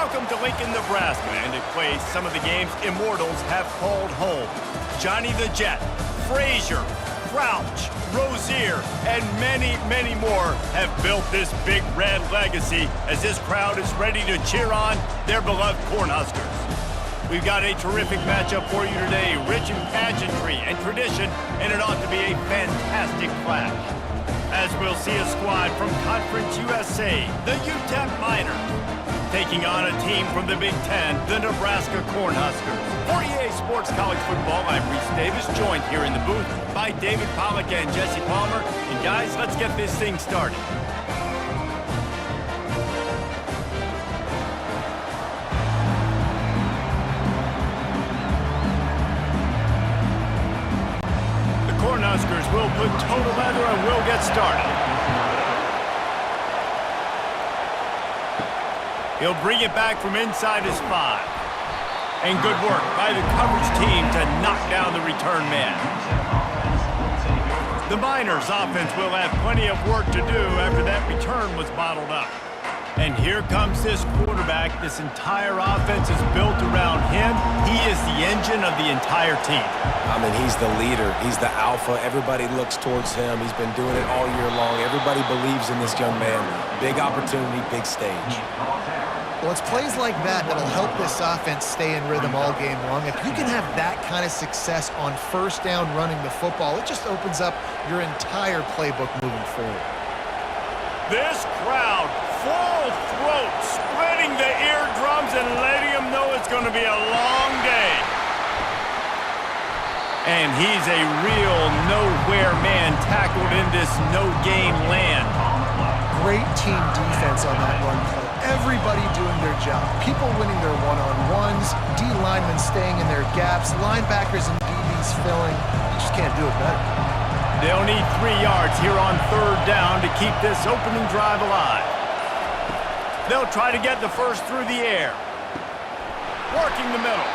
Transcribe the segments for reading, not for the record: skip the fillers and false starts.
Welcome to Lincoln, Nebraska, and a place some of the game's immortals have called home. Johnny the Jet, Frazier, Crouch, Rozier, and many, many more have built this big red legacy as this crowd is ready to cheer on their beloved Cornhuskers. We've got a terrific matchup for you today, rich in pageantry and tradition, and it ought to be a fantastic clash. As we'll see a squad from Conference USA, the UTEP Miners, taking on a team from the Big Ten, the Nebraska Cornhuskers. For EA Sports College Football, I'm Reese Davis, joined here in the booth by David Pollack and Jesse Palmer. And guys, let's get this thing started. Cornhuskers will put total leather and we'll get started. He'll bring it back from inside his 5. And good work by the coverage team to knock down the return man. The Miners' offense will have plenty of work to do after that return was bottled up. And here comes this quarterback. This entire offense is built around him. He is the engine of the entire team. I mean, he's the leader. He's the alpha. Everybody looks towards him. He's been doing it all year long. Everybody believes in this young man. Big opportunity, big stage. Well, it's plays like that that'll help this offense stay in rhythm all game long. If you can have that kind of success on first down running the football, it just opens up your entire playbook moving forward. This crowd, full throat, splitting the eardrums and letting them know it's going to be a long day. And he's a real nowhere man tackled in this no-gain land. Great team defense on that run play. Everybody doing their job. People winning their one-on-ones, D-linemen staying in their gaps, linebackers and DBs filling. You just can't do it better. They'll need 3 yards here on third down to keep this opening drive alive. They'll try to get the first through the air. Working the middle.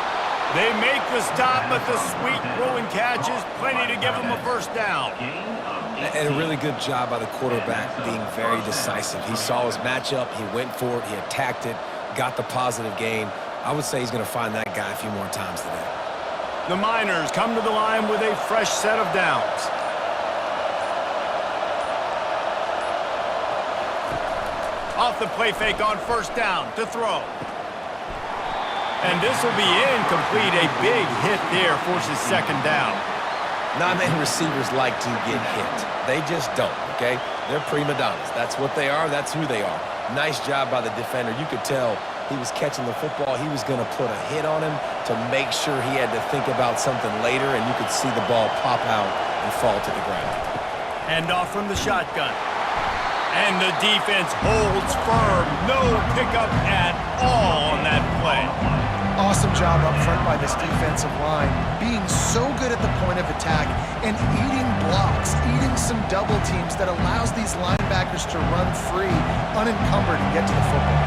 They make the stop, but the sweet throwing catch is plenty to give them a first down. And a really good job by the quarterback being very decisive. He saw his matchup, he went for it, he attacked it, got the positive gain. I would say he's going to find that guy a few more times today. The Miners come to the line with a fresh set of downs. Off the play fake on first down to throw. And this will be incomplete. A big hit there forces second down. Non-man receivers like to get hit. They just don't, okay? They're prima donnas. That's what they are. That's who they are. Nice job by the defender. You could tell he was catching the football. He was going to put a hit on him to make sure he had to think about something later, and you could see the ball pop out and fall to the ground. Hand off from the shotgun. And the defense holds firm. No pickup at all on that play. Awesome job up front by this defensive line, being so good at the point of attack and eating blocks, eating some double teams that allows these linebackers to run free, unencumbered, and get to the football.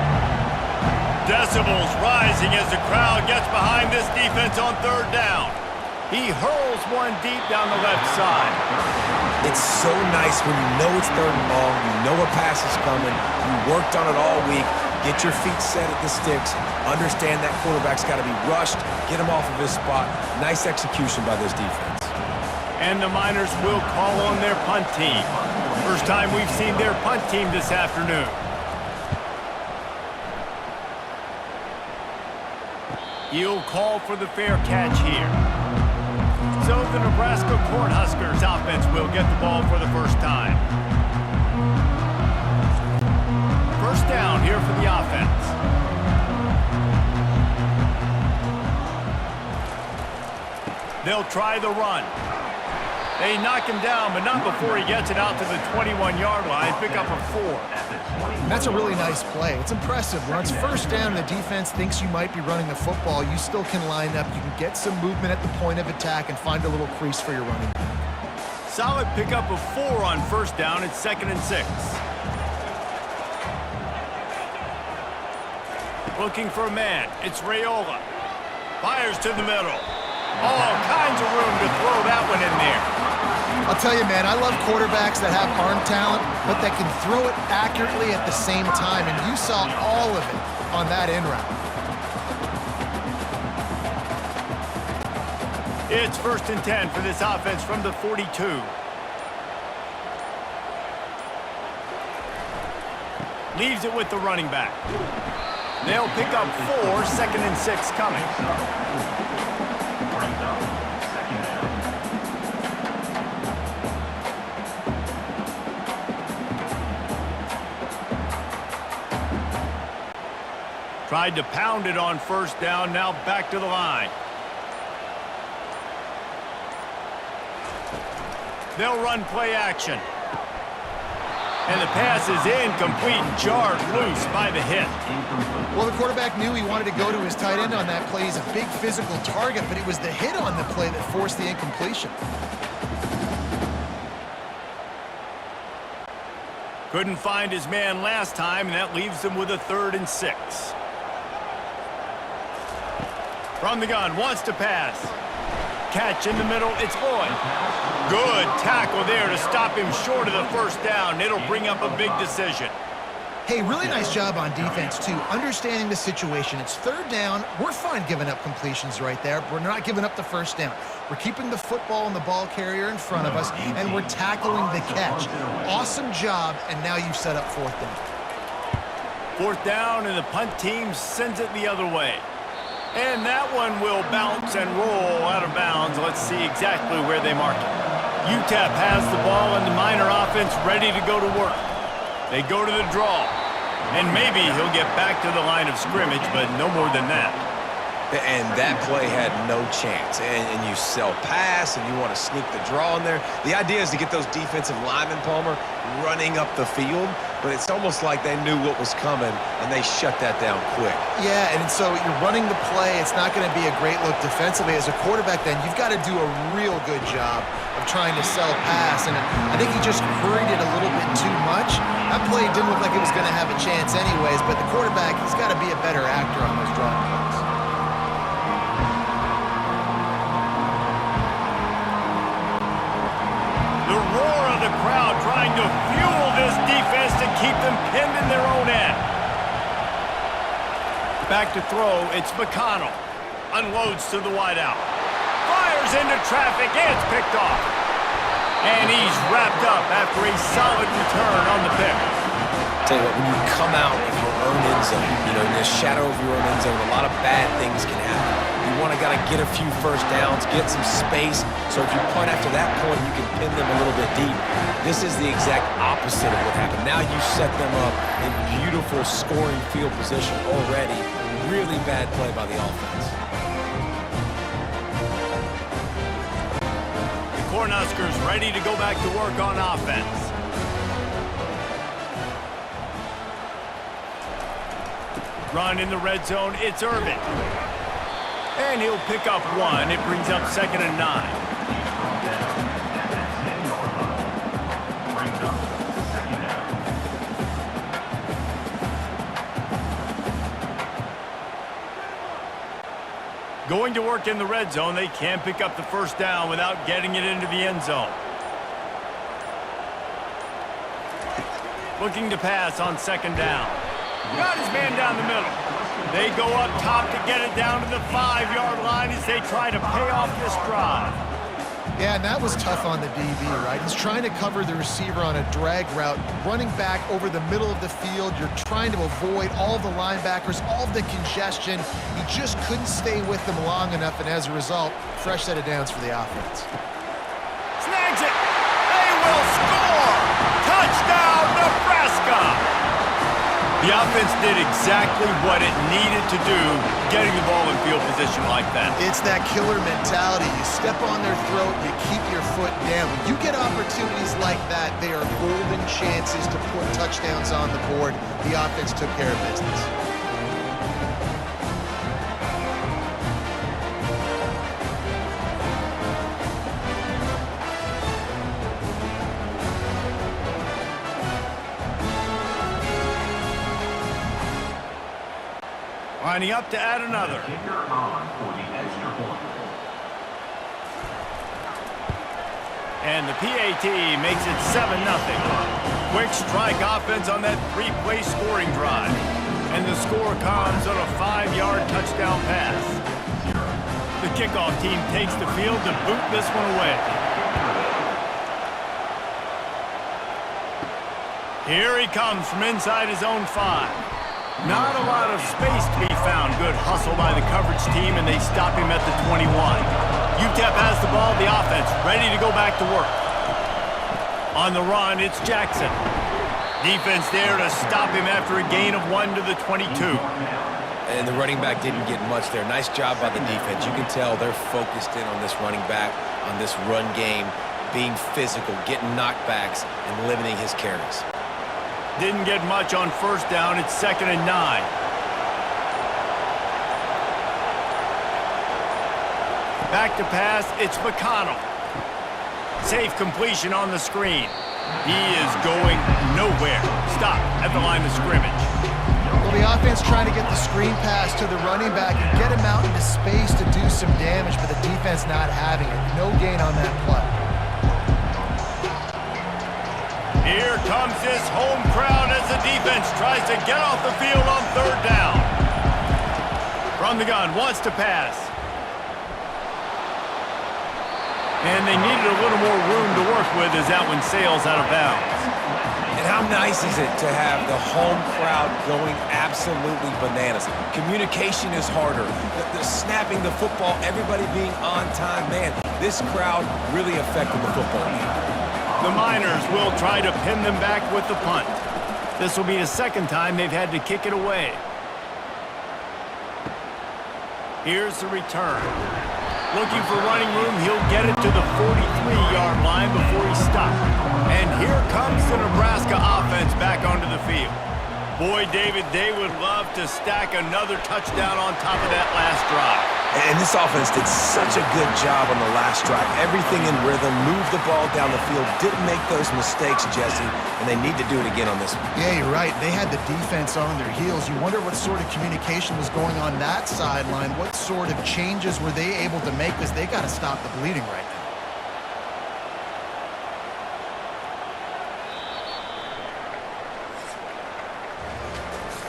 Decibels rising as the crowd gets behind this defense on third down. He hurls one deep down the left side. It's so nice when you know it's third and long, you know a pass is coming, you worked on it all week, get your feet set at the sticks, understand that quarterback's got to be rushed, get him off of his spot. Nice execution by this defense. And the Miners will call on their punt team. First time we've seen their punt team this afternoon. He'll call for the fair catch here. So the Nebraska Cornhuskers offense will get the ball for the first time. First down here for the offense. They'll try the run. They knock him down, but not before he gets it out to the 21-yard line. Pick up a 4. That's a really nice play. It's impressive. When it's first down, the defense thinks you might be running the football. You still can line up. You can get some movement at the point of attack and find a little crease for your running back. Solid pickup of 4 on first down. It's 2nd and 6. Looking for a man. It's Raiola. Fires to the middle. All kinds of room to throw that one in there. A I'll tell you, man, I love quarterbacks that have arm talent, but that can throw it accurately at the same time, and you saw all of it on that in route. It's 1st and 10 for this offense from the 42. Leaves it with the running back. They'll pick up 4, 2nd and 6 coming. Tried to pound it on 1st down, now back to the line. They'll run play action. And the pass is incomplete, jarred loose by the hit. Well, the quarterback knew he wanted to go to his tight end on that play. He's a big physical target, but it was the hit on the play that forced the incompletion. Couldn't find his man last time, and that leaves him with a 3rd and 6. From the gun, wants to pass. Catch in the middle, it's Lloyd. Good tackle there to stop him short of the 1st down. It'll bring up a big decision. Hey, really nice job on defense, too. Understanding the situation. It's 3rd down. We're fine giving up completions right there. We're not giving up the 1st down. We're keeping the football and the ball carrier in front of us, and we're tackling the catch. Awesome job, and now you've set up 4th down. 4th down, and the punt team sends it the other way. And that one will bounce and roll out of bounds. Let's see exactly where they mark it. UTEP has the ball and the Miner offense ready to go to work. They go to the draw. And maybe he'll get back to the line of scrimmage, but no more than that. And that play had no chance. And you sell pass, and you want to sneak the draw in there. The idea is to get those defensive linemen, Palmer, running up the field. But it's almost like they knew what was coming, and they shut that down quick. Yeah, and so you're running the play. It's not going to be a great look defensively. As a quarterback, then, you've got to do a real good job of trying to sell pass. And I think he just hurried it a little bit too much. That play didn't look like it was going to have a chance anyways, but the quarterback, he's got to be a better actor on those draw plays. The roar of the crowd trying to fuel this defense to keep them pinned in their own end. Back to throw, it's McConnell. Unloads to the wideout. Fires into traffic, and it's picked off. And he's wrapped up after a solid return on the pick. Tell you what, when you come out of your own end zone, in the shadow of your own end zone, a lot of bad things can happen. You want to get a few 1st downs, get some space, so if you punt after that point, you can pin them a little bit deep. This is the exact opposite of what happened. Now you set them up in beautiful scoring field position already. Really bad play by the offense. The Cornhuskers ready to go back to work on offense. Run in the red zone, it's Irvin. And he'll pick up 1. It brings up 2nd and 9. Going to work in the red zone, they can pick up the 1st down without getting it into the end zone. Looking to pass on 2nd down. Got his man down the middle. They go up top to get it down to the 5-yard line as they try to pay off this drive. Yeah, and that was tough on the DB, right? He's trying to cover the receiver on a drag route, running back over the middle of the field. You're trying to avoid all of the linebackers, all of the congestion. He just couldn't stay with them long enough, and as a result, fresh set of downs for the offense. Snags it. They will score. Touchdown, Nebraska. The offense did exactly what it needed to do, getting the ball in field position like that. It's that killer mentality. You step on their throat, you keep your foot down. When you get opportunities like that, they are golden chances to put touchdowns on the board. The offense took care of business. Lining up to add another. And the PAT makes it 7-0. Quick strike offense on that 3-play scoring drive. And the score comes on a 5-yard touchdown pass. The kickoff team takes the field to boot this one away. Here he comes from inside his own 5. Not a lot of space to be found. Good hustle by the coverage team, and they stop him at the 21. UTEP has the ball, the offense, ready to go back to work. On the run, it's Jackson. Defense there to stop him after a gain of 1 to the 22. And the running back didn't get much there. Nice job by the defense. You can tell they're focused in on this running back, on this run game, being physical, getting knockbacks, and limiting his carries. Didn't get much on first down. It's 2nd and 9. Back to pass, it's McConnell. Safe completion on the screen. He is going nowhere. Stop at the line of scrimmage. Well, the offense trying to get the screen pass to the running back and get him out into space to do some damage, but the defense not having it. No gain on that play. Here comes this home crowd as the defense tries to get off the field on 3rd down. From the gun, wants to pass. And they needed a little more room to work with as that one sails out of bounds. And how nice is it to have the home crowd going absolutely bananas? Communication is harder. The snapping the football, everybody being on time. Man, this crowd really affected the football game. The Miners will try to pin them back with the punt. This will be the 2nd time they've had to kick it away. Here's the return. Looking for running room, he'll get it to the 43-yard line before he stops. And here comes the Nebraska offense back onto the field. Boy, David, they would love to stack another touchdown on top of that last drive. And this offense did such a good job on the last drive. Everything in rhythm, moved the ball down the field, didn't make those mistakes, Jesse, and they need to do it again on this one. Yeah, you're right. They had the defense on their heels. You wonder what sort of communication was going on that sideline. What sort of changes were they able to make, because they got to stop the bleeding right now.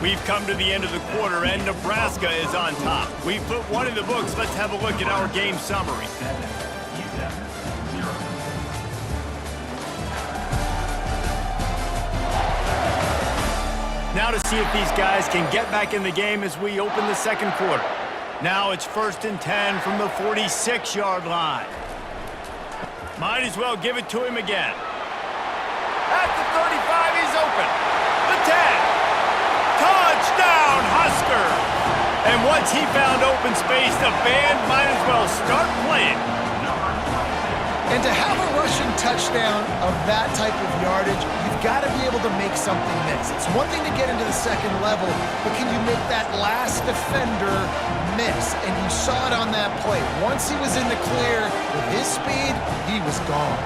We've come to the end of the quarter, and Nebraska is on top. We've put one in the books. Let's have a look at our game summary. Now to see if these guys can get back in the game as we open the 2nd quarter. Now it's 1st and 10 from the 46-yard line. Might as well give it to him again. At the 35, he's open. The 10. Touchdown, Huskers! And once he found open space, the band might as well start playing. And to have a rushing touchdown of that type of yardage, you've got to be able to make something miss. It's one thing to get into the 2nd level, but can you make that last defender miss? And you saw it on that play. Once he was in the clear, with his speed, he was gone.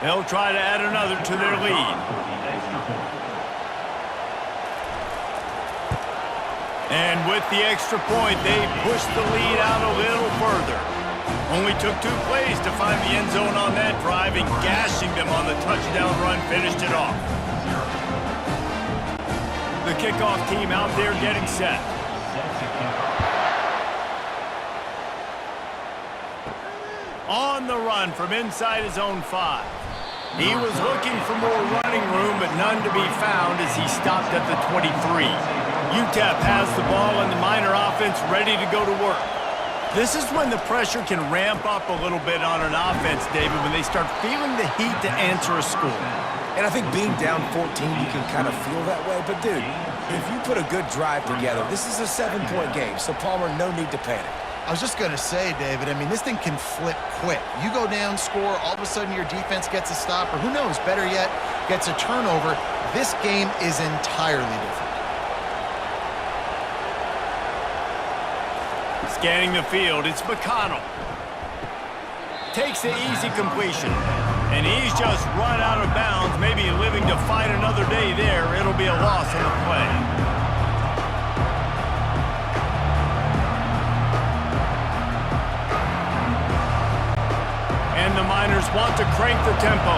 They'll try to add another to their lead. And with the extra point, they pushed the lead out a little further. Only took 2 plays to find the end zone on that drive, and gashing them on the touchdown run finished it off. The kickoff team out there getting set. On the run from inside his own 5. He was looking for more running room, but none to be found as he stopped at the 23. UTEP has the ball and the Miner offense ready to go to work. This is when the pressure can ramp up a little bit on an offense, David, when they start feeling the heat to answer a score. And I think being down 14, you can kind of feel that way. But, dude, if you put a good drive together, this is a 7-point game, so Palmer, no need to panic. I was just going to say, David, I mean, this thing can flip quick. You go down, score, all of a sudden your defense gets a stop, or who knows, better yet, gets a turnover. This game is entirely different. Scanning the field, it's McConnell. takes the easy completion. And he's just run out of bounds, maybe living to fight another day there. It'll be a loss on the play. And the Miners want to crank the tempo.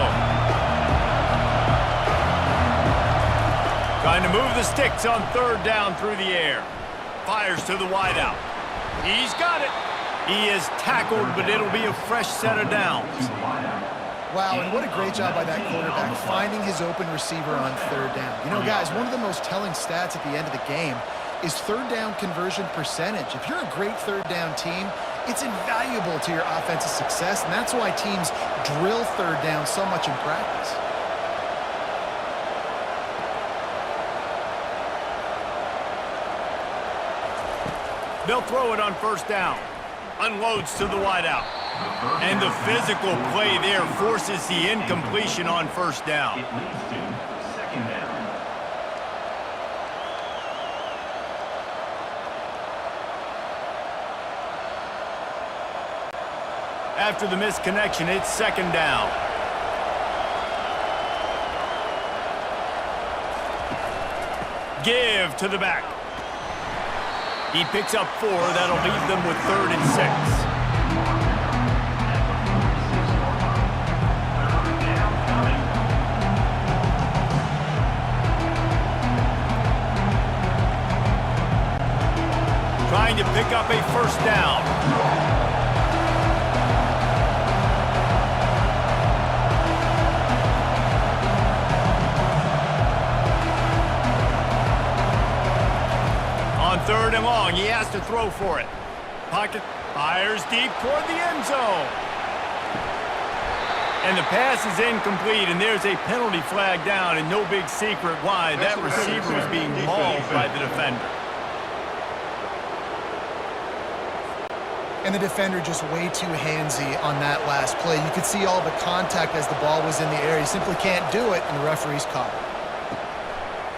Trying to move the sticks on third down through the air. Fires to the wideout. He's got it. He is tackled, but it'll be a fresh set of downs. Wow, and what a great job by that quarterback, finding his open receiver on third down. You know, guys, one of the most telling stats at the end of the game is third down conversion percentage. If you're a great third down team, it's invaluable to your offensive success, and that's why teams drill third down so much in practice. They'll throw it on first down. Unloads to the wideout. And the physical play there forces the incompletion on first down. It leads to second down. After the misconnection, it's second down. Give to the back. He picks up 4. That'll leave them with 3rd and 6. Trying to pick up a first down. On 3rd and long, he has to throw for it. Pocket fires deep toward the end zone. And the pass is incomplete, and there's a penalty flag down, and no big secret why. That receiver was being mauled by the defender. And the defender just way too handsy on that last play. You could see all the contact as the ball was in the air. He simply can't do it, and the referee's caught it.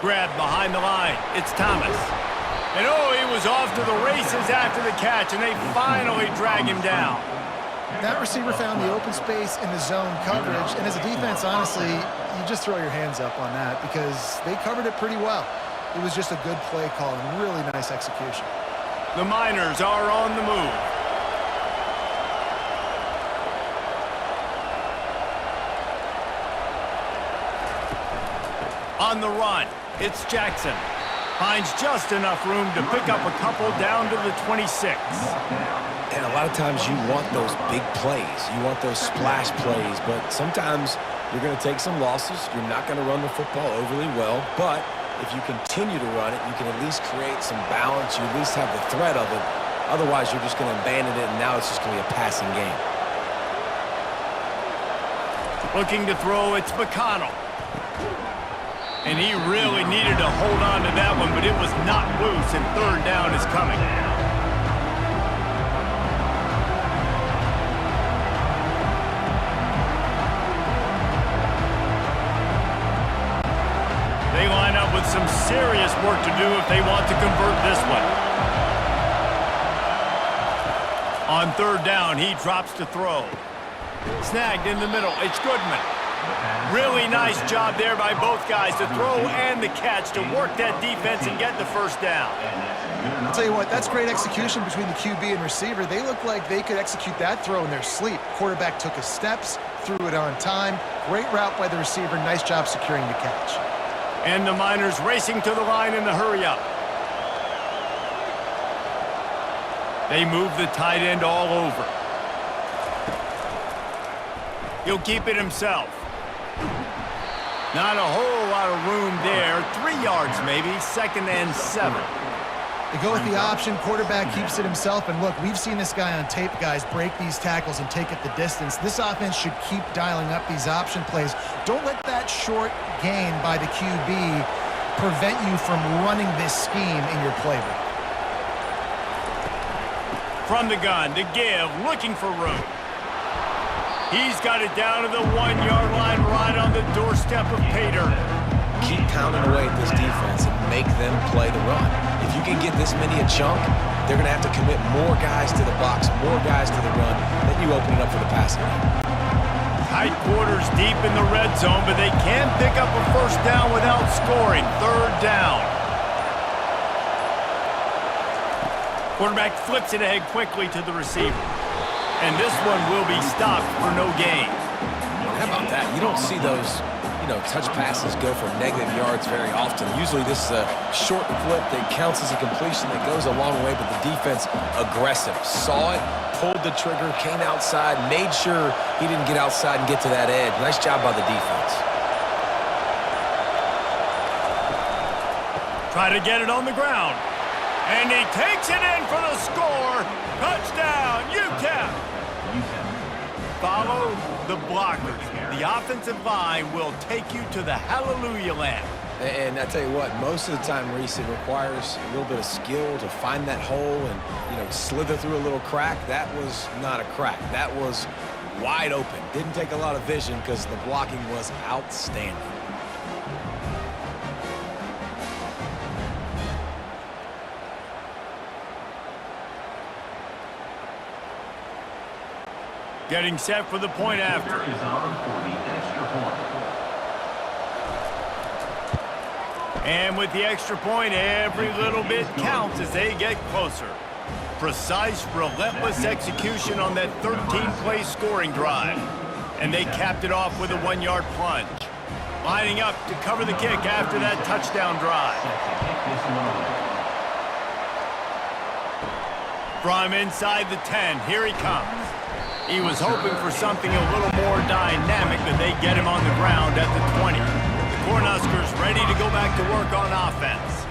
Grabbed behind the line. It's Thomas. And oh, he was off to the races after the catch, and they finally drag him down. That receiver found the open space in the zone coverage, and as a defense, honestly, you just throw your hands up on that because they covered it pretty well. It was just a good play call and really nice execution. The Miners are on the move. On the run, it's Jackson. Finds just enough room to pick up a couple down to the 26. And a lot of times you want those big plays. You want those splash plays, but sometimes you're going to take some losses. You're not going to run the football overly well, but if you continue to run it, you can at least create some balance. You at least have the threat of it. Otherwise, you're just going to abandon it, and now it's just going to be a passing game. Looking to throw, it's McConnell. And he really needed to hold on to that one, but it was not loose, and 3rd down is coming. They line up with some serious work to do if they want to convert this one. On 3rd down, he drops to throw. Snagged in the middle. It's Goodman. Really nice job there by both guys to throw and the catch to work that defense and get the first down. I'll tell you what, that's great execution between the QB and receiver. They look like they could execute that throw in their sleep. Quarterback took his steps, threw it on time. Great route by the receiver. Nice job securing the catch. And the Miners racing to the line in the hurry-up. They move the tight end all over. He'll keep it himself. Not a whole lot of room there. 3 yards maybe, 2nd and 7. They go with the option. Quarterback keeps it himself. And look, we've seen this guy on tape, guys, break these tackles and take it the distance. This offense should keep dialing up these option plays. Don't let that short gain by the QB prevent you from running this scheme in your playbook. From the gun to give, looking for room. He's got it down to the 1-yard line right on the doorstep of Pater. Keep pounding away at this defense and make them play the run. If you can get this many a chunk, they're going to have to commit more guys to the box, more guys to the run, then you open it up for the passing game. Tight quarters deep in the red zone, but they can pick up a first down without scoring. Third down. Quarterback flips it ahead quickly to the receiver. And this one will be stopped for no gain. How about that? You don't see those, touch passes go for negative yards very often. Usually this is a short flip that counts as a completion that goes a long way, but the defense aggressive. Saw it, pulled the trigger, came outside, made sure he didn't get outside and get to that edge. Nice job by the defense. Try to get it on the ground. And he takes it in for the score. Touchdown, UTEP. Follow the blockers. The offensive line will take you to the hallelujah land. And I tell you what, most of the time, Reese, it requires a little bit of skill to find that hole and, slither through a little crack. That was not a crack. That was wide open. Didn't take a lot of vision because the blocking was outstanding. Getting set for the point after. Is on for the extra point. And with the extra point, every little bit counts as they get closer. Precise, relentless execution on that 13-play scoring drive. And they capped it off with a 1-yard plunge. Lining up to cover the kick after that touchdown drive. From inside the 10, here he comes. He was hoping for something a little more dynamic, but they get him on the ground at the 20. The Cornhuskers ready to go back to work on offense.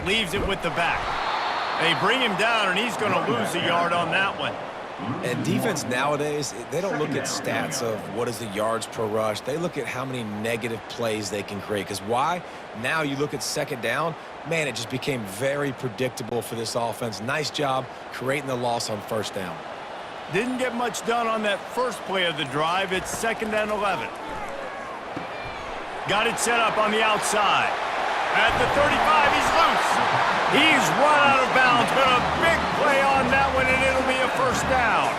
Leaves it with the back. They bring him down, and he's going to lose a yard on that one. And defense nowadays, they don't look at stats of what is the yards per rush. They look at how many negative plays they can create. Because why? Now you look at second down, man, it just became very predictable for this offense. Nice job creating the loss on first down. Didn't get much done on that first play of the drive. It's 2nd and 11. Got it set up on the outside. At the 35, he's loose. He's run out of bounds, but a big play on that one, and it'll be a first down.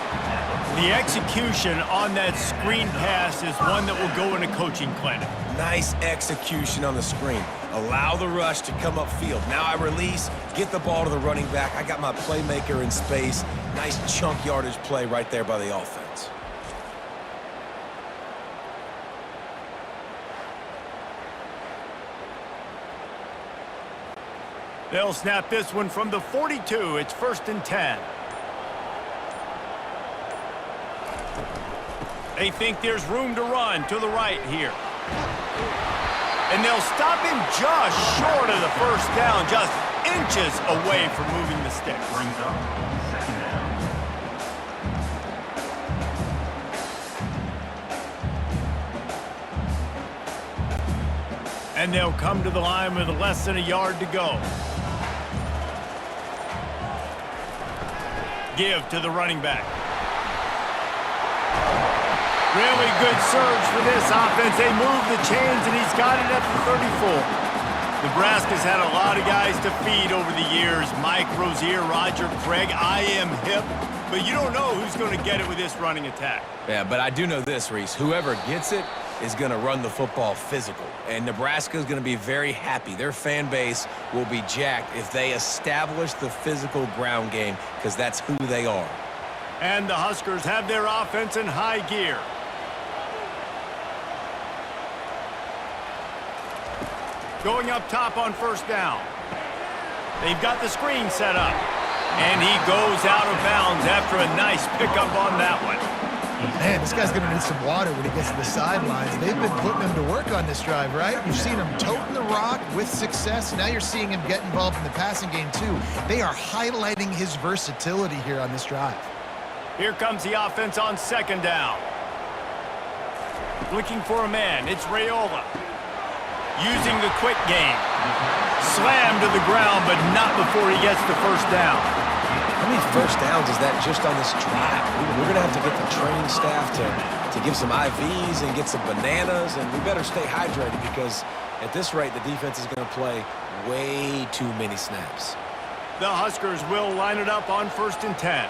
The execution on that screen pass is one that will go in a coaching clinic. Nice execution on the screen. Allow the rush to come upfield. Now I release, get the ball to the running back. I got my playmaker in space. Nice chunk yardage play right there by the offense. They'll snap this one from the 42. It's 1st and 10. They think there's room to run to the right here. And they'll stop him just short of the first down, just inches away from moving the sticks. Brings up 2nd down. And they'll come to the line with less than a yard to go. Give to the running back. Really good surge for this offense. They move the chains, and he's got it at the 34. Nebraska's had a lot of guys to feed over the years. Mike Rozier, Roger Craig, I am hip. But you don't know who's going to get it with this running attack. Yeah, but I do know this, Reese. Whoever gets it is going to run the football physical. And Nebraska is going to be very happy. Their fan base will be jacked if they establish the physical ground game, because that's who they are. And the Huskers have their offense in high gear. Going up top on first down. They've got the screen set up. And he goes out of bounds after a nice pickup on that one. Man, this guy's going to need some water when he gets to the sidelines. They've been putting him to work on this drive, right? You've seen him toting the rock with success. Now you're seeing him get involved in the passing game, too. They are highlighting his versatility here on this drive. Here comes the offense on second down. Looking for a man. It's Raiola. Using the quick game. Slammed to the ground, but not before he gets the first down. How many first downs is that just on this drive? We're going to have to get the training staff to give some IVs and get some bananas, and we better stay hydrated because at this rate, the defense is going to play way too many snaps. The Huskers will line it up on 1st and 10.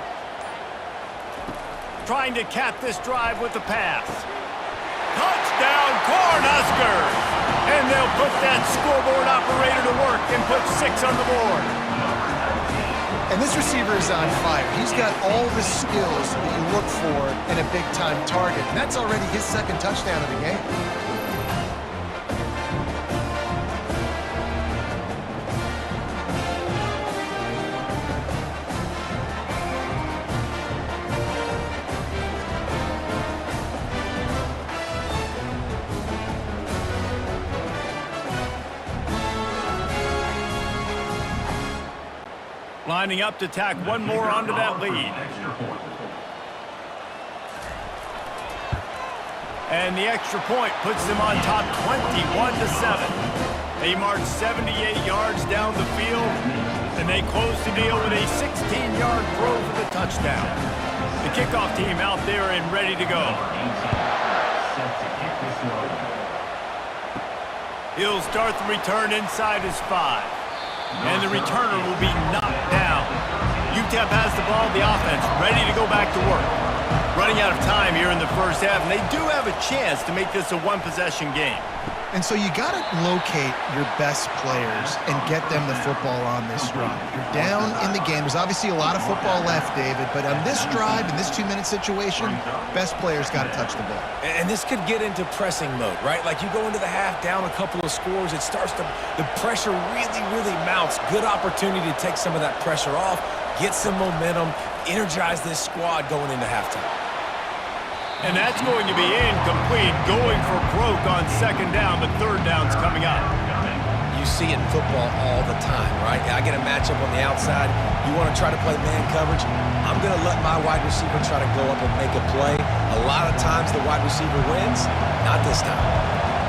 Trying to cap this drive with the pass. Touchdown, Cornhuskers! And they'll put that scoreboard operator to work and put 6 on the board. And this receiver is on fire. He's got all the skills that you look for in a big-time target. And that's already his 2nd touchdown of the game. Lining up to tack one more onto that lead. And the extra point puts them on top 21-7. They march 78 yards down the field, and they close the deal with a 16-yard throw for the touchdown. The kickoff team out there and ready to go. He'll start the return inside his 5. And the returner will be knocked down. UTEP has the ball, the offense, ready to go back to work. Running out of time here in the first half, and they do have a chance to make this a one-possession game. And so you got to locate your best players and get them the football on this drive. You're down in the game. There's obviously a lot of football left, David, but on this drive, in this 2-minute situation, best players got to touch the ball. And this could get into pressing mode, right? Like you go into the half down a couple of scores, it starts to, the pressure really mounts. Good opportunity to take some of that pressure off, get some momentum, energize this squad going into halftime. And that's going to be incomplete, going for broke on 2nd down, but 3rd down's coming up. You see it in football all the time, right? I get a matchup on the outside. You want to try to play man coverage? I'm going to let my wide receiver try to go up and make a play. A lot of times the wide receiver wins, not this time.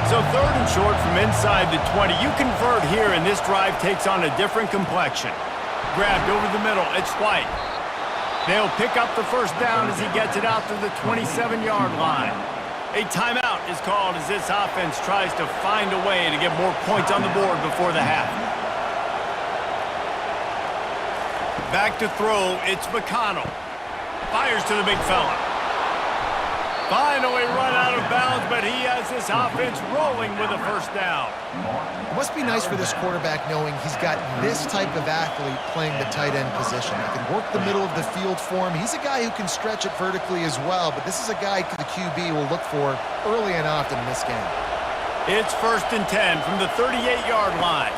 So 3rd and short from inside the 20. You convert here, and this drive takes on a different complexion. Grabbed over the middle. It's White. They'll pick up the 1st down as he gets it out to the 27-yard line. A timeout is called as this offense tries to find a way to get more points on the board before the half. Back to throw, it's McConnell. Fires to the big fella. Finally run out of bounds, but he has this offense rolling with a 1st down. It must be nice for this quarterback knowing he's got this type of athlete playing the tight end position. He can work the middle of the field for him. He's a guy who can stretch it vertically as well, but this is a guy the QB will look for early and often in this game. It's 1st and 10 from the 38-yard line.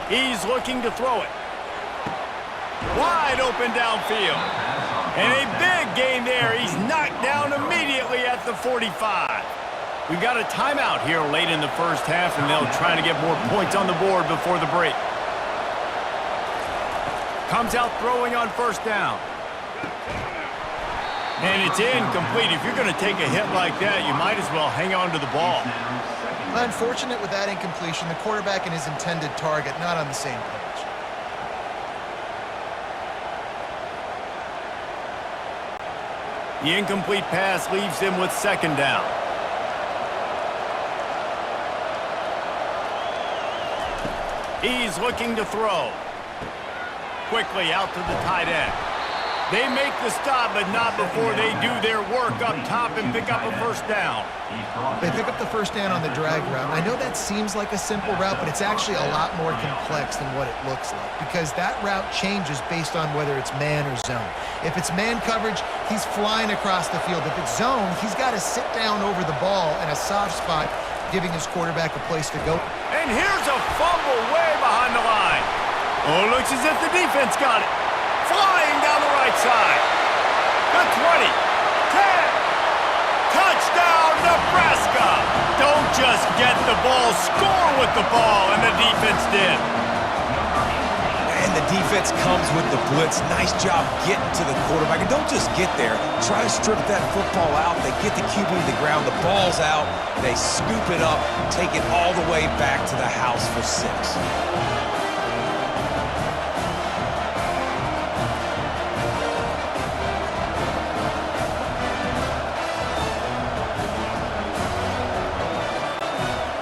He's looking to throw it. Wide open downfield. And a big gain there. He's knocked down immediately at the 45. We've got a timeout here late in the first half, and they'll try to get more points on the board before the break. Comes out throwing on 1st down. And it's incomplete. If you're going to take a hit like that, you might as well hang on to the ball. Unfortunate with that incompletion, the quarterback and his intended target not on the same page. The incomplete pass leaves him with 2nd down. He's looking to throw. Quickly out to the tight end. They make the stop, but not before they do their work up top and pick up a 1st down. They pick up the 1st down on the drag route. I know that seems like a simple route, but it's actually a lot more complex than what it looks like because that route changes based on whether it's man or zone. If it's man coverage, he's flying across the field. If it's zone, he's got to sit down over the ball in a soft spot, giving his quarterback a place to go. And here's a fumble way behind the line. Oh, looks as if the defense got it. Flying down the right side. The 20, 10. Touchdown, Nebraska. Don't just get the ball, score with the ball, and the defense did. And the defense comes with the blitz. Nice job getting to the quarterback. And don't just get there. Try to strip that football out. They get the QB to the ground. The ball's out. They scoop it up, take it all the way back to the house for 6.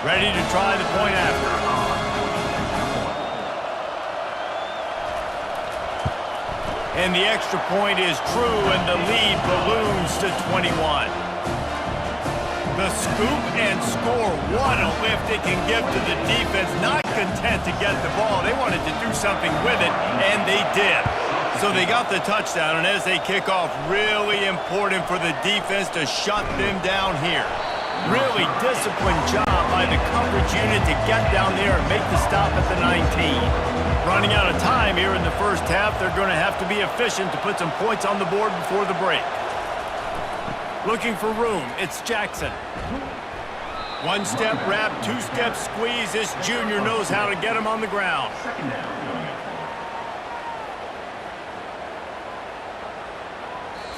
Ready to try the point after. And the extra point is true, and the lead balloons to 21. The scoop and score. What a lift it can give to the defense. Not content to get the ball. They wanted to do something with it, and they did. So they got the touchdown, and as they kick off, really important for the defense to shut them down here. Really disciplined job by the coverage unit to get down there and make the stop at the 19. Running out of time here in the first half, they're going to have to be efficient to put some points on the board before the break. Looking for room, it's Jackson. One-step wrap, two-step squeeze. This junior knows how to get him on the ground. Second down.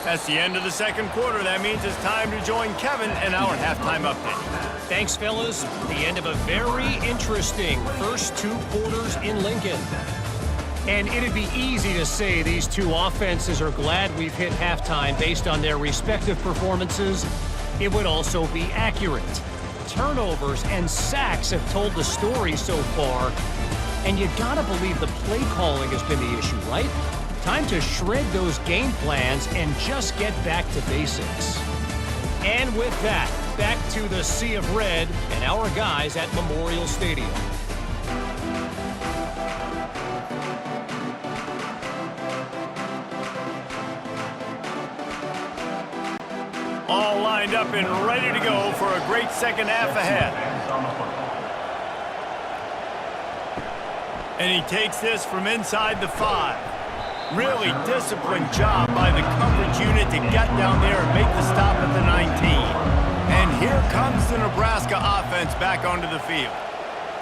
That's the end of the second quarter. That means it's time to join Kevin in our halftime update. Thanks, fellas. The end of a very interesting first two quarters in Lincoln. And it'd be easy to say these two offenses are glad we've hit halftime based on their respective performances. It would also be accurate. Turnovers and sacks have told the story so far. And you gotta believe the play calling has been the issue, right? Time to shred those game plans and just get back to basics. And with that, back to the Sea of Red and our guys at Memorial Stadium. All lined up and ready to go for a great second half ahead. And he takes this from inside the 5. Really disciplined job by the coverage unit to get down there and make the stop at the 19. And here comes the Nebraska offense back onto the field.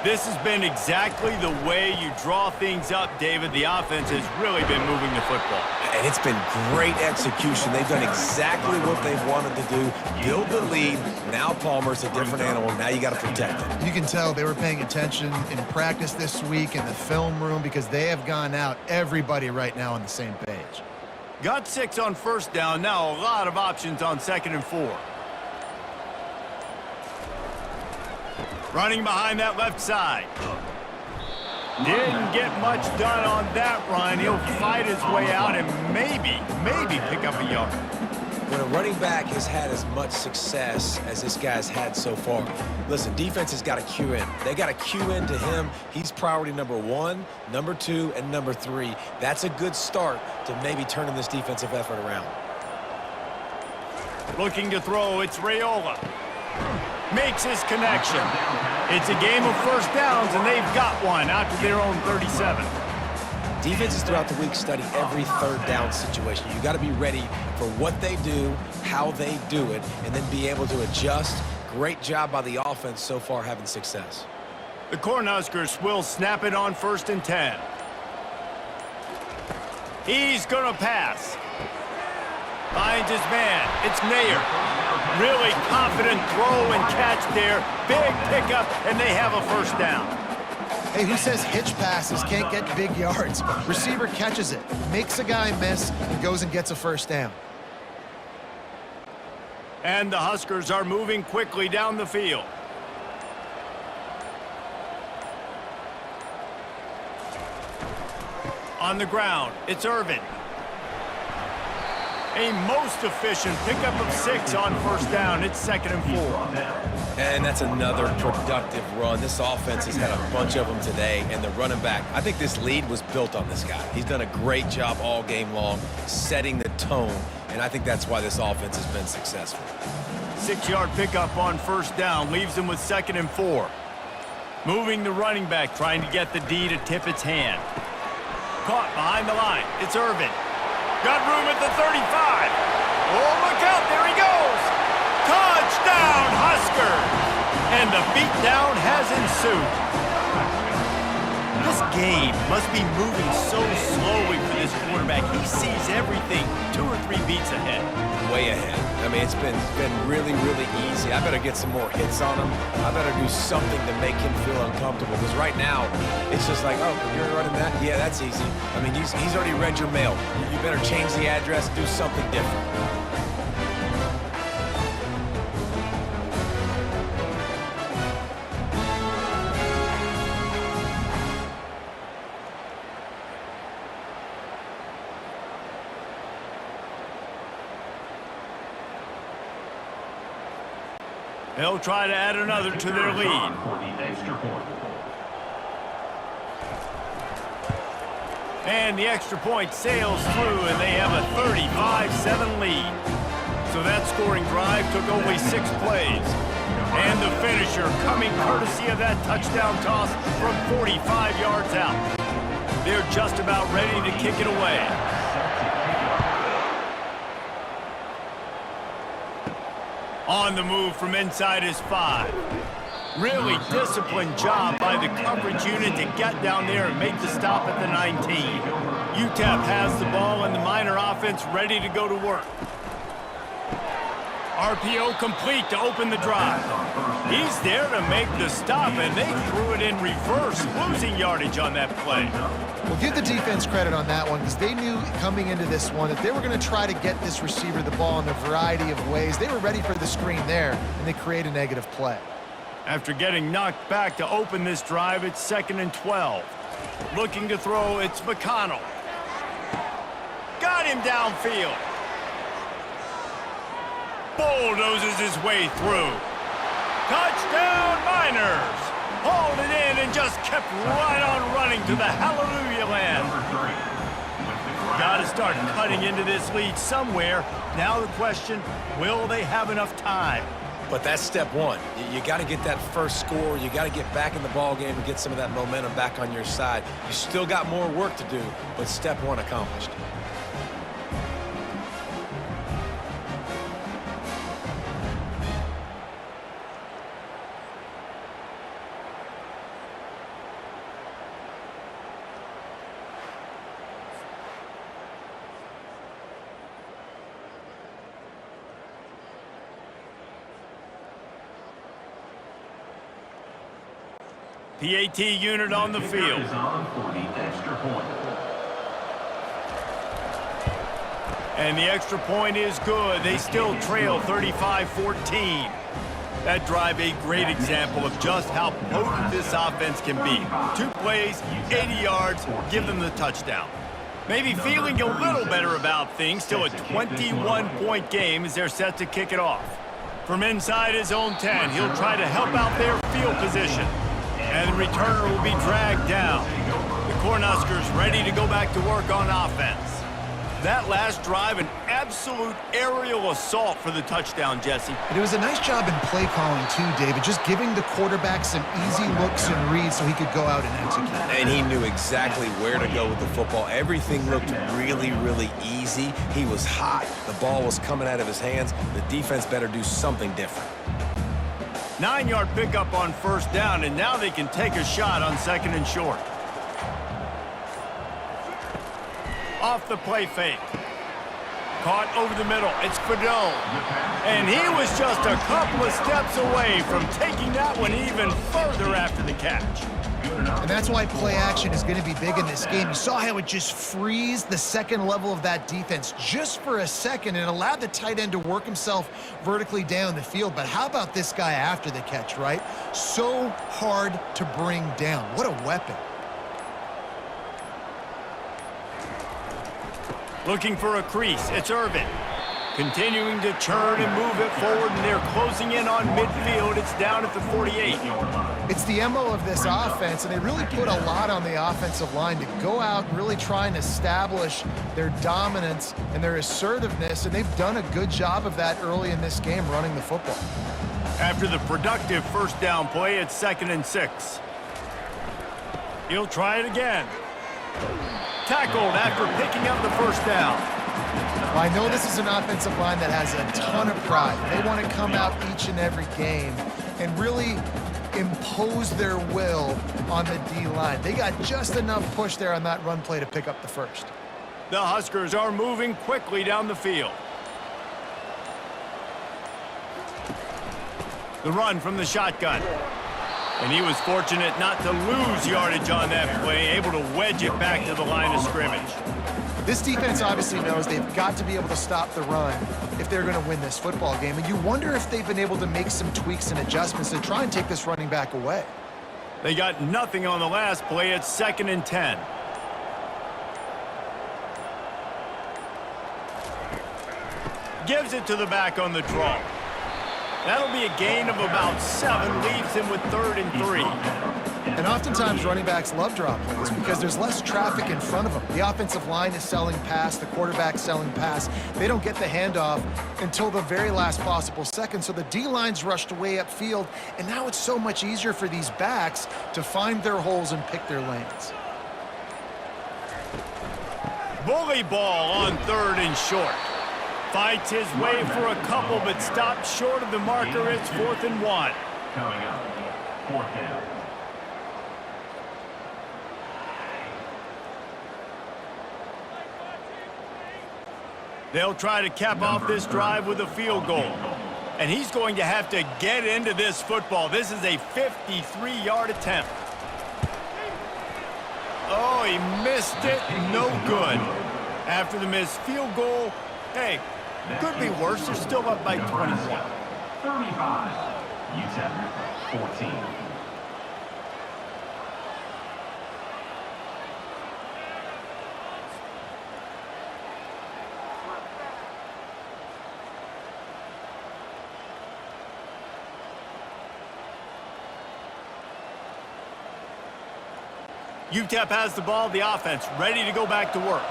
This has been exactly the way you draw things up, David. The offense has really been moving the football. And it's been great execution. They've done exactly what they've wanted to do. Build the lead. Now Palmer's a different animal. Now you got to protect it. You can tell they were paying attention in practice this week in the film room because they have gone out, everybody right now on the same page. Got 6 on first down. Now a lot of options on 2nd and 4. Running behind that left side. Didn't get much done on that run. He'll fight his way out and maybe pick up a yard. When a running back has had as much success as this guy's had so far, listen, defense has got to cue in. They got to cue in to him. He's priority number 1, number 2, and number 3. That's a good start to maybe turning this defensive effort around. Looking to throw, it's Raiola. Makes his connection. It's a game of first downs, and they've got one out to their own 37. Defenses throughout the week study every third down situation. You got to be ready for what they do, how they do it, and then be able to adjust. Great job by the offense so far having success. The Cornhuskers will snap it on 1st and 10. He's going to pass. Finds his man. It's Nair. Really confident throw and catch there. Big pickup, and they have a first down. Hey, who says hitch passes can't get big yards? Receiver catches it, makes a guy miss, and goes and gets a first down. And the Huskers are moving quickly down the field. On the ground, it's Irvin. A most efficient pickup of 6 on first down. It's 2nd and 4. And that's another productive run. This offense has had a bunch of them today, and the running back, I think this lead was built on this guy. He's done a great job all game long, setting the tone, and I think that's why this offense has been successful. 6-yard pickup on first down leaves them with 2nd and 4. Moving the running back, trying to get the D to tip its hand. Caught behind the line. It's Irvin. Got room at the 35. Oh, look out. There he goes. Touchdown, Huskers. And the beatdown has ensued. This game must be moving so slowly for this quarterback. He sees everything 2 or 3 beats ahead. Way ahead. I mean, it's been really, really easy. I better get some more hits on him. I better do something to make him feel uncomfortable. Because right now, it's just like, oh, you're running that? Yeah, that's easy. I mean, he's already read your mail. You better change the address, do something different. They'll try to add another to their lead. For the extra point. And the extra point sails through, and they have a 35-7 lead. So that scoring drive took only 6 plays. And the finisher coming courtesy of that touchdown toss from 45 yards out. They're just about ready to kick it away. On the move from inside his 5. Really disciplined job by the coverage unit to get down there and make the stop at the 19. UTEP has the ball and the Miner offense ready to go to work. RPO complete to open the drive. He's there to make the stop, and they threw it in reverse, losing yardage on that play. Well, give the defense credit on that one because they knew coming into this one that they were going to try to get this receiver the ball in a variety of ways. They were ready for the screen there, and they create a negative play. After getting knocked back to open this drive, it's 2nd and 12. Looking to throw, it's McConnell. Got him downfield. Bulldozes his way through. Touchdown, Miners! Hauled it in and just kept right on running to the hallelujah land. Got to start cutting into this lead somewhere. Now the question, will they have enough time? But that's step one. You got to get that first score. You got to get back in the ball game and get some of that momentum back on your side. You still got more work to do, but step one accomplished. PAT unit on the field. Is on for the extra point. And the extra point is good. They still trail 35-14. That drive a great example of just how potent this offense can be. 2 plays, 80 yards, give them the touchdown. Maybe feeling a little better about things. Still a 21-point game as they're set to kick it off. From inside his own 10, he'll try to help out their field position. And the returner will be dragged down. The Cornhuskers ready to go back to work on offense. That last drive, an absolute aerial assault for the touchdown, Jesse. And it was a nice job in play calling too, David, just giving the quarterback some easy looks and reads so he could go out and execute. And he knew exactly where to go with the football. Everything looked really, really easy. He was hot. The ball was coming out of his hands. The defense better do something different. 9-yard pickup on 1st down, and now they can take a shot on 2nd and short. Off the play fake. Caught over the middle. It's Fidel. And he was just a couple of steps away from taking that one even further after the catch. And that's why play action is going to be big in this game. You saw how it just freezed the second level of that defense just for a second and allowed the tight end to work himself vertically down the field. But how about this guy after the catch, right? So hard to bring down. What a weapon. Looking for a crease. It's Irvin. Continuing to churn and move it forward, and they're closing in on midfield. It's down at the 48. It's the MO of this offense, and they really put a lot on the offensive line to go out and really try and establish their dominance and their assertiveness, and they've done a good job of that early in this game running the football. After the productive 1st down play, it's 2nd and 6. He'll try it again. Tackled after picking up the 1st down. Well, I know this is an offensive line that has a ton of pride. They want to come out each and every game and really impose their will on the D-line. They got just enough push there on that run play to pick up the 1st. The Huskers are moving quickly down the field. The run from the shotgun. And he was fortunate not to lose yardage on that play, able to wedge it back to the line of scrimmage. This defense obviously knows they've got to be able to stop the run if they're going to win this football game. And you wonder if they've been able to make some tweaks and adjustments to try and take this running back away. They got nothing on the last play. It's 2nd and 10. Gives it to the back on the draw. That'll be a gain of about 7, leaves him with 3rd and 3. And oftentimes running backs love drop plays because there's less traffic in front of them. The offensive line is selling pass, the quarterback's selling pass. They don't get the handoff until the very last possible second, so the D-line's rushed way upfield, and now it's so much easier for these backs to find their holes and pick their lanes. Bully ball on 3rd and short. Fights his way for a couple, but stops short of the marker. It's 4th and 1. Coming up, 4th down. They'll try to cap off this drive with a field goal. And he's going to have to get into this football. This is a 53-yard attempt. Oh, he missed it. No good. After the missed field goal, hey, could be worse. They're still up by 21. 35. UTEP 14. UTEP has the ball, the offense ready to go back to work.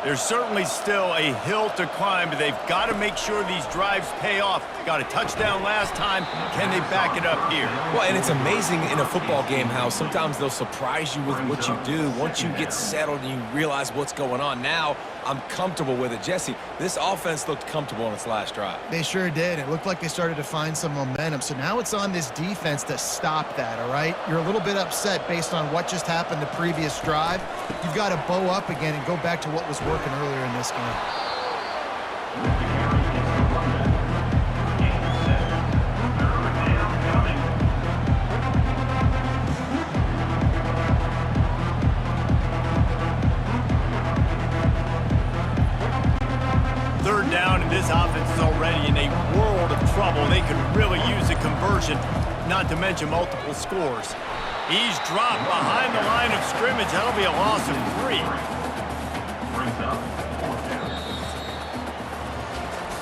There's certainly still a hill to climb, but they've got to make sure these drives pay off. Got a touchdown last time. Can they back it up here? Well, and it's amazing in a football game how sometimes they'll surprise you with what you do. Once you get settled and you realize what's going on, now I'm comfortable with it. Jesse, this offense looked comfortable on its last drive. They sure did. It looked like they started to find some momentum. So now it's on this defense to stop that, all right? You're a little bit upset based on what just happened the previous drive. You've got to bow up again and go back to what was working earlier in this game. Third down, and this offense is already in a world of trouble. They could really use a conversion, not to mention multiple scores. He's dropped behind the line of scrimmage. That'll be a loss of 3.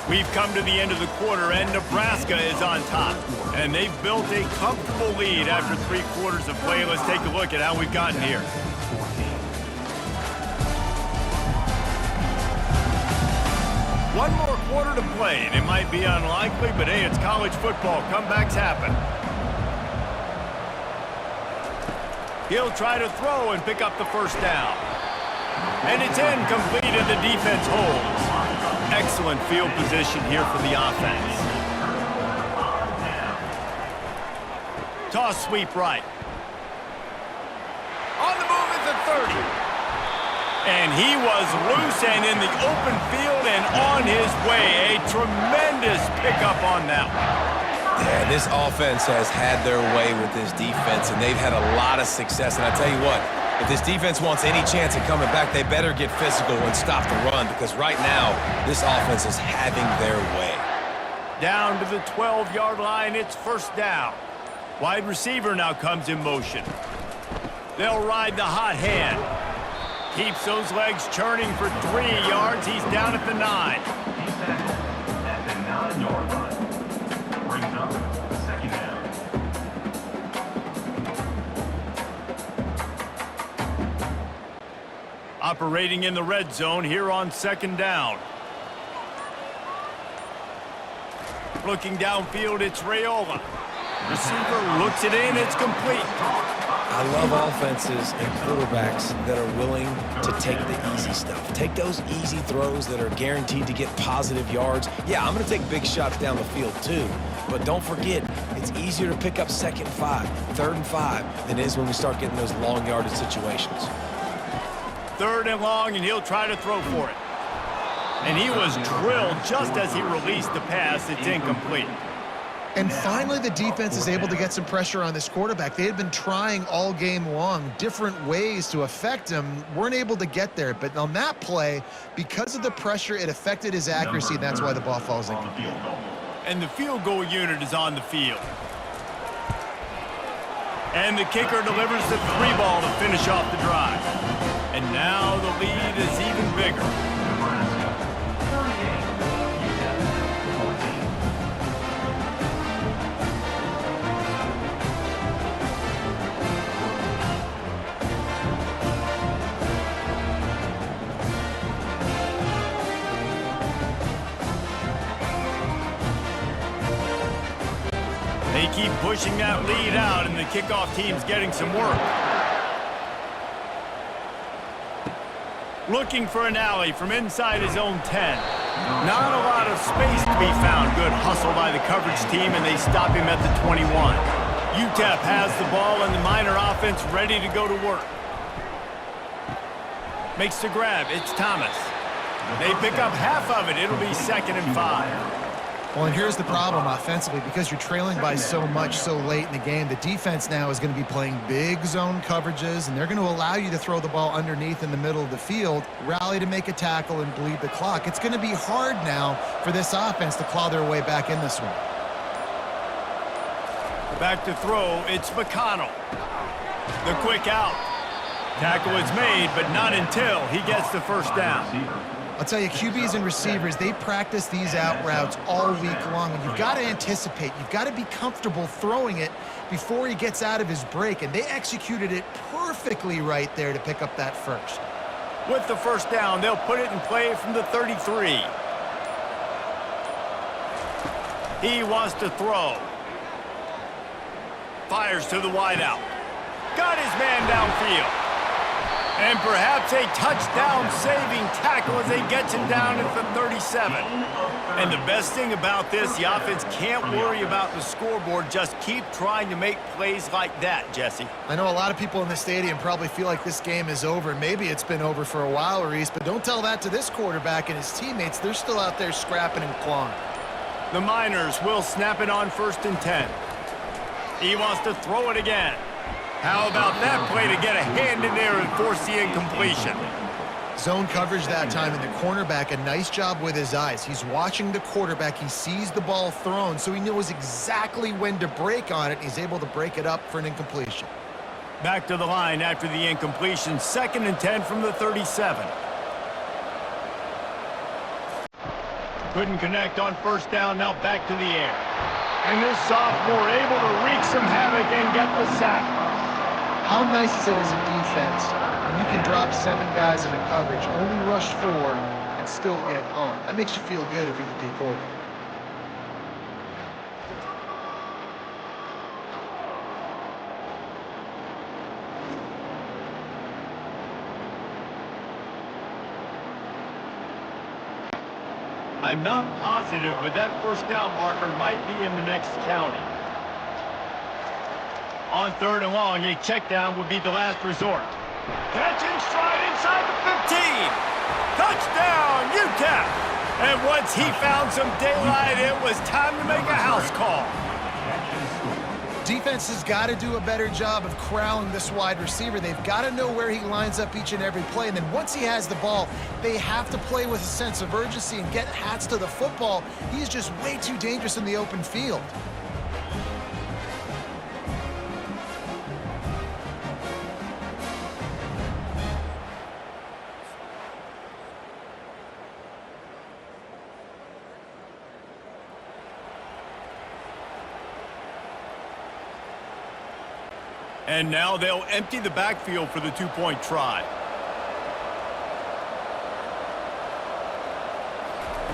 We've come to the end of the quarter, and Nebraska is on top. And they've built a comfortable lead after 3 quarters of play. Let's take a look at how we've gotten here. One more quarter to play, and it might be unlikely, but hey, it's college football. Comebacks happen. He'll try to throw and pick up the first down. And it's incomplete, and the defense holds. Excellent field position here for the offense. Toss sweep right. On the move at the 30. And he was loose and in the open field and on his way. A tremendous pickup on that one. Yeah, this offense has had their way with this defense, and they've had a lot of success. And I tell you what, if this defense wants any chance at coming back, they better get physical and stop the run, because right now, this offense is having their way. Down to the 12-yard line, it's first down. Wide receiver now comes in motion. They'll ride the hot hand. Keeps those legs churning for 3 yards. He's down at the 9. He's tackled at the 9-yard line. Brings up second down. Operating in the red zone here on second down. Looking downfield, it's Raiola. Receiver looks it in, it's complete. I love offenses and quarterbacks that are willing to take the easy stuff. Take those easy throws that are guaranteed to get positive yards. Yeah, I'm going to take big shots down the field too, but don't forget, it's easier to pick up 2nd and 5, 3rd and 5 than it is when we start getting those long yardage situations. 3rd and long, and he'll try to throw for it. And he was drilled just as he released the pass. It's incomplete. And finally, the defense is able to get some pressure on this quarterback. They had been trying all game long, different ways to affect him, weren't able to get there. But on that play, because of the pressure, it affected his accuracy, and that's why the ball falls in. And the field goal unit is on the field. And the kicker delivers the 3-ball to finish off the drive. And now the lead is even bigger. They keep pushing that lead out, and the kickoff team's getting some work. Looking for an alley from inside his own 10. Not a lot of space to be found. Good hustle by the coverage team, and they stop him at the 21. UTEP has the ball, and the Miner offense ready to go to work. Makes the grab. It's Thomas. They pick up half of it. It'll be 2nd and 5. Well, and here's the problem offensively. Because you're trailing by so much so late in the game, the defense now is going to be playing big zone coverages, and they're going to allow you to throw the ball underneath in the middle of the field, rally to make a tackle, and bleed the clock. It's going to be hard now for this offense to claw their way back in this one. Back to throw. It's McConnell. The quick out. Tackle is made, but not until he gets the first down. I'll tell you, QBs and receivers, they practice these out routes all week long, and you've got to anticipate. You've got to be comfortable throwing it before he gets out of his break, and they executed it perfectly right there to pick up that first. With the first down, they'll put it in play from the 33. He wants to throw. Fires to the wideout. Got his man downfield. And perhaps a touchdown-saving tackle as they get him down at the 37. And the best thing about this, the offense can't worry about the scoreboard. Just keep trying to make plays like that, Jesse. I know a lot of people in the stadium probably feel like this game is over. Maybe it's been over for a while, Reese, but don't tell that to this quarterback and his teammates. They're still out there scrapping and clawing. The Miners will snap it on 1st and 10. He wants to throw it again. How about that play to get a hand in there and force the incompletion? Zone coverage that time, and the cornerback, a nice job with his eyes. He's watching the quarterback. He sees the ball thrown, so he knows exactly when to break on it. He's able to break it up for an incompletion. Back to the line after the incompletion. 2nd and 10 from the 37. Couldn't connect on first down. Now back to the air. And this sophomore able to wreak some havoc and get the sack. How nice is it as a defense when you can drop 7 guys in a coverage, only rush 4, and still get home? That makes you feel good if you're the D quarterback. I'm not positive, but that first down marker might be in the next county. On 3rd and long, a check down would be the last resort. Catch in stride inside the 15. Touchdown, UTEP. And once he found some daylight, it was time to make a house call. Defense has got to do a better job of corralling this wide receiver. They've got to know where he lines up each and every play. And then once he has the ball, they have to play with a sense of urgency and get hats to the football. He's just way too dangerous in the open field. And now they'll empty the backfield for the 2-point try.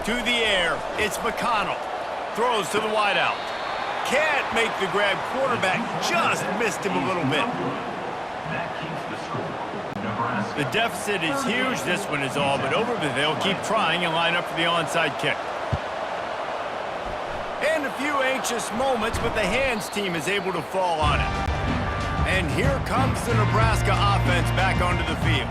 To the air, it's McConnell. Throws to the wideout. Can't make the grab. Quarterback just missed him a little bit. That keeps the score. Nebraska. The deficit is huge. This one is all but over, but they'll keep trying and line up for the onside kick. And a few anxious moments, but the hands team is able to fall on it. And here comes the Nebraska offense back onto the field.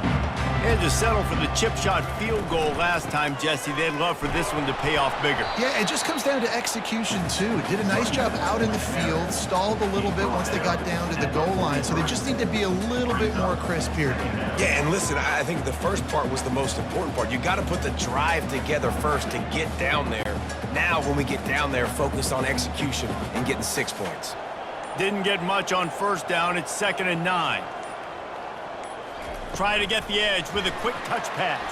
They had to settle for the chip shot field goal last time, Jesse. They'd love for this one to pay off bigger. Yeah, it just comes down to execution, too. Did a nice job out in the field, stalled a little bit once they got down to the goal line, so they just need to be a little bit more crisp here. Yeah, and listen, I think the first part was the most important part. You got to put the drive together first to get down there. Now, when we get down there, focus on execution and getting 6 points. Didn't get much on first down. It's 2nd and 9. Try to get the edge with a quick touch pass.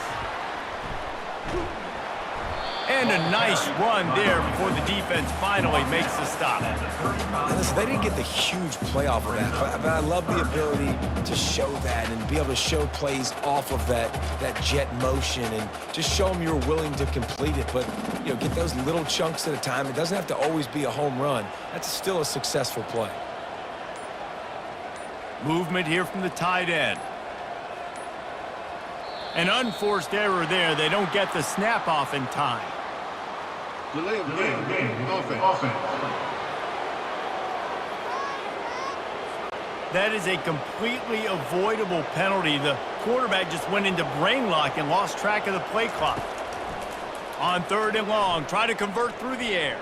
And a nice run there before the defense finally makes the stop. And listen, they didn't get the huge play off of that, but I love the ability to show that and be able to show plays off of that jet motion and just show them you're willing to complete it. But, you know, get those little chunks at a time. It doesn't have to always be a home run. That's still a successful play. Movement here from the tight end. An unforced error there. They don't get the snap off in time. Delay of game. Offense. That is a completely avoidable penalty. The quarterback just went into brain lock and lost track of the play clock. On 3rd and long, try to convert through the air.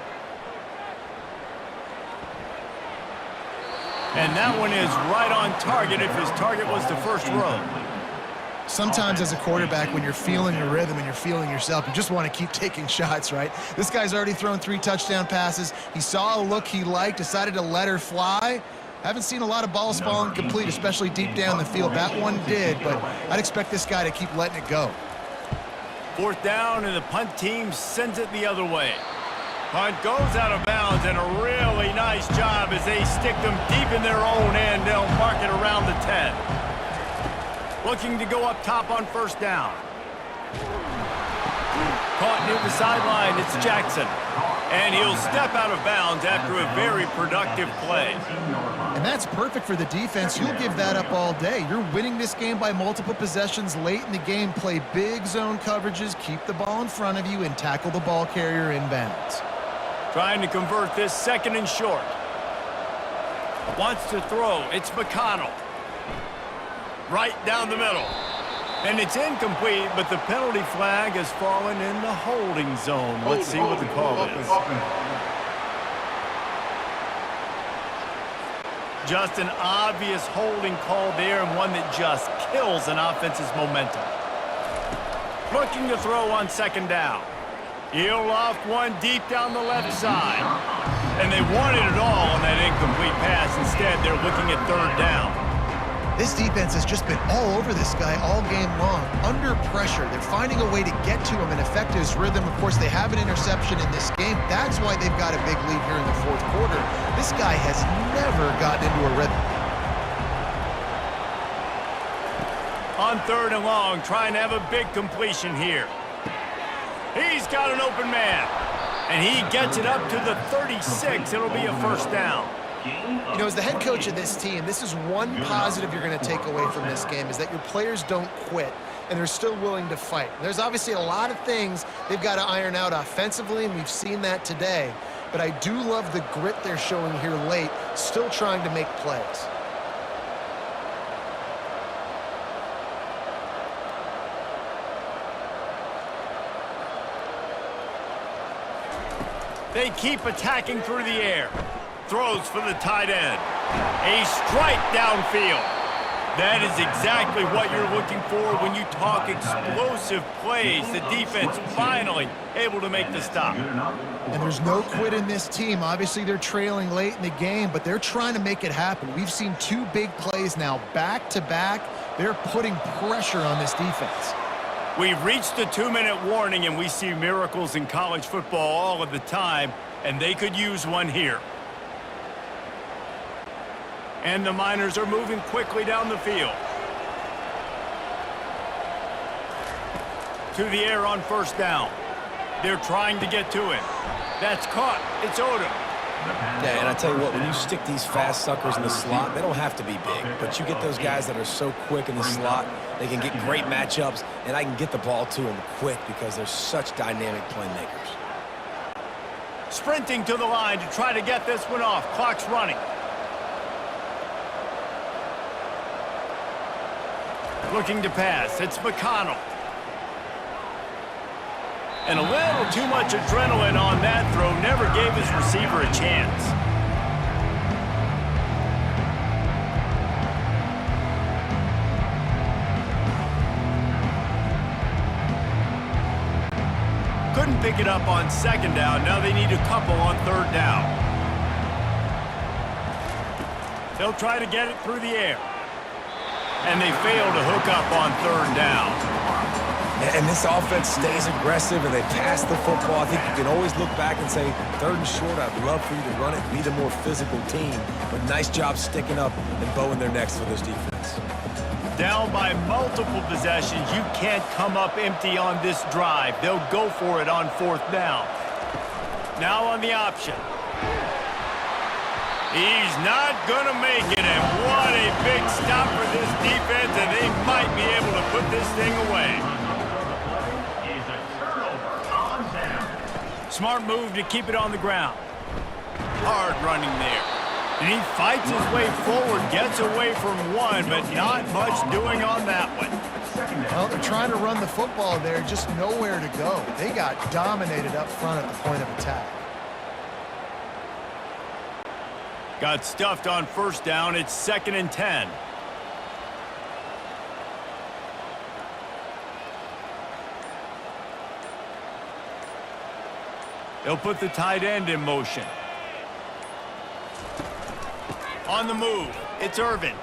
And that one is right on target if his target was the first row. Sometimes as a quarterback, when you're feeling your rhythm and you're feeling yourself, you just want to keep taking shots, right? This guy's already thrown 3 touchdown passes. He saw a look he liked, decided to let her fly. Haven't seen a lot of balls falling complete, especially deep down the field. That one did, but I'd expect this guy to keep letting it go. 4th down, and the punt team sends it the other way. Punt goes out of bounds, and a really nice job as they stick them deep in their own end. They'll mark it around the 10. Looking to go up top on 1st down. Caught near the sideline, it's Jackson. And he'll step out of bounds after a very productive play. And that's perfect for the defense. You'll give that up all day. You're winning this game by multiple possessions late in the game. Play big zone coverages, keep the ball in front of you, and tackle the ball carrier inbounds. Trying to convert this 2nd and short. Wants to throw, it's McConnell. Right down the middle. And it's incomplete, but the penalty flag has fallen in the holding zone. Let's see what the call is. Just an obvious holding call there, and one that just kills an offense's momentum. Looking to throw on 2nd down. He'll loft one deep down the left side. And they wanted it all on that incomplete pass. Instead, they're looking at 3rd down. This defense has just been all over this guy all game long. Under pressure, they're finding a way to get to him and affect his rhythm. Of course, they have an interception in this game. That's why they've got a big lead here in the 4th quarter. This guy has never gotten into a rhythm. On 3rd and long, trying to have a big completion here. He's got an open man. And he gets it up to the 36. It'll be a 1st down. You know, as the head coach of this team, this is one positive you're going to take away from this game, is that your players don't quit, and they're still willing to fight. There's obviously a lot of things they've got to iron out offensively, and we've seen that today. But I do love the grit they're showing here late, still trying to make plays. They keep attacking through the air. Throws for the tight end. A strike downfield. That is exactly what you're looking for when you talk explosive plays. The defense finally able to make the stop. And there's no quit in this team. Obviously, they're trailing late in the game, but they're trying to make it happen. We've seen 2 big plays now, back-to-back. They're putting pressure on this defense. We've reached the 2-minute warning, and we see miracles in college football all of the time, and they could use one here. And the Miners are moving quickly down the field. To the air on 1st down. They're trying to get to him. That's caught. It's Odom. Yeah, and I tell you what, when you stick these fast suckers in the slot, they don't have to be big. But you get those guys that are so quick in the slot, they can get great matchups, and I can get the ball to them quick because they're such dynamic playmakers. Sprinting to the line to try to get this one off. Clock's running. Looking to pass. It's McConnell. And a little too much adrenaline on that throw. Never gave his receiver a chance. Couldn't pick it up on 2nd down. Now they need a couple on 3rd down. They'll try to get it through the air. And they fail to hook up on 3rd down. And this offense stays aggressive and they pass the football. I think you can always look back and say, 3rd and short, I'd love for you to run it, be the more physical team. But nice job sticking up and bowing their necks for this defense. Down by multiple possessions, you can't come up empty on this drive. They'll go for it on 4th down. Now on the option. He's not going to make it, and what a big stop for this defense, and they might be able to put this thing away. Smart move to keep it on the ground. Hard running there. And he fights his way forward, gets away from one, but not much doing on that one. Well, they're trying to run the football there, just nowhere to go. They got dominated up front at the point of attack. Got stuffed on 1st down. It's 2nd and 10. They'll put the tight end in motion. On the move, it's Irvin.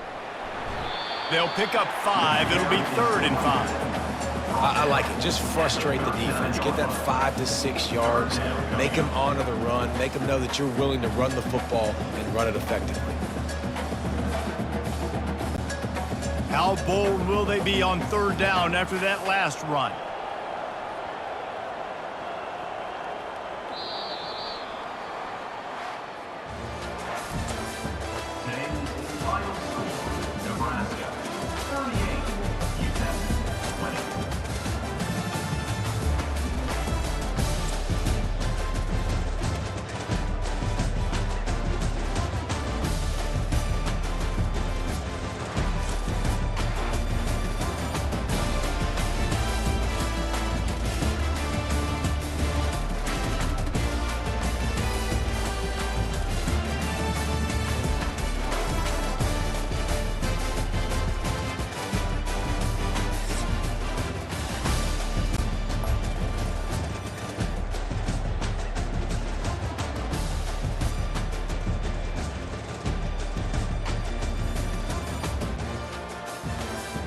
They'll pick up 5. It'll be 3rd and 5. I like it. Just frustrate the defense. Get that 5 to 6 yards. Make them honor the run. Make them know that you're willing to run the football and run it effectively. How bold will they be on 3rd down after that last run? Today's final score, Nebraska 38, UTEP 20.